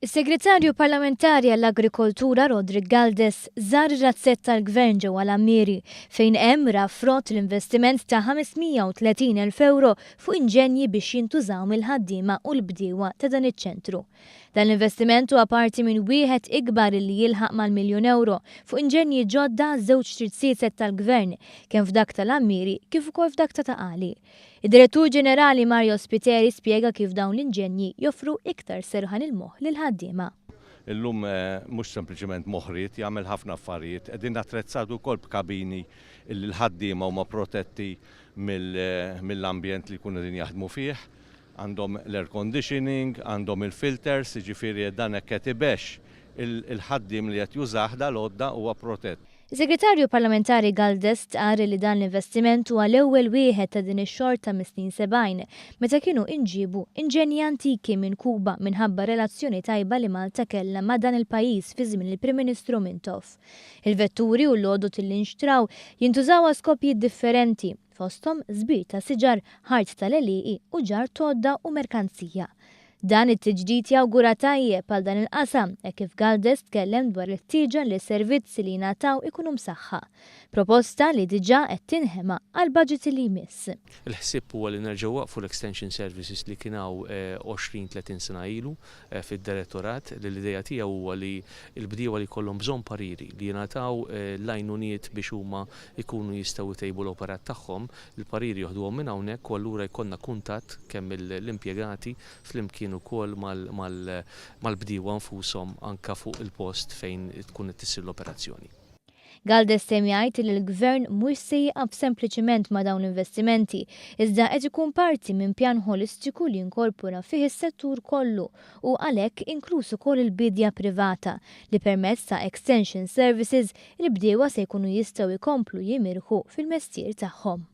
Is-Segretarju Parlamentari għall-Agrikoltura Rodri Galdes żar ir-razzett tal-Gvern ġewwa l-Ammieri fejn hemm raffrott l-investiment ta' 530,000 euro fuq inġenji biex jintużaw mill-ħaddiema u l-bdiewa ta' dan iċ-ċentru. Dan l-investiment huwa parti minn wieħed ikbar li jilħaq mal-1,000,000 euro fuq inġenji ġodda żewġ tritziet tal-Gvern kemm f'dak tal-Ammieri kif ukoll f'dak ta' Taqali. Id-Direttur Ġenerali Mario Spiteri spjega kif dawn l-inġenji joffru iktar serħan il-moħħ lil-ħaddiema. Illum mhux sempliċement moħħriet jagħmel ħafna affarijiet, qegħdin attrezzatu wkoll b'kabini li l-ħaddiema huma protetti mill-ambjent li jkunu din jaħdmu fih, għandhom l-air conditioning, għandhom il-filters, jiġifieri dan hekk qed ibex il-ħaddiem li qed jużah dal-għodda huwa protett. Il-Segretarju Parlamentari Galdes tqar li dan l-investiment huwa l-ewwel wieħed ta' din ix-xorta mis-snin 70 meta kienu inġibu inġenji antiki minn Kuba minħabba relazzjoni tajba li Malta kellha ma' dan il-pajjiż fi żmien il-Prim Ministru Mintoff. Il-vetturi u l-għodot li nxtraw jintużaw għal skopjiet differenti fosthom żbir ta' siġar, ħart tal-għelieqi u ġar todda u merkanzija. Dan it-tiġdid jawgura tajjeb għal dan il-qasam kif Galdes tkellem dwar it-tieġa li s-servizzi li jingħataw ikunu msaħħa. Proposta li diġà qed tinħema għal budget li jmiss. Il-ħsieb huwa li nerġgħu waqfu l-extension services li kienaw 20-30 sena ilu fid-direttorat li l-idea tiegħu huwa li l-bdiewa li jkollhom bżonn pariri li jingħataw l-għajnuniet biex huma jkunu jistgħu jtejbu l-operat tagħhom, il-pariri joħduhom minn hawnhekk u allura jkollna kuntatt kemm l-impjegati flimkien ukoll mal-bdiewa nfushom anke fuq il-post fejn tkun tissir l-operazzjoni. Galdes jgħid li l-Gvern mhux se jieqaf sempliċement ma' dawn l-investimenti, iżda qed ikun parti minn pjan holistiku li jinkorpora fih is-settur kollu u għalhekk inkluż ukoll il-bidja privata li permezz ta' extension services il-bdiewa se jkunu jistgħu jkomplu jimirħu fil-mestier tagħhom.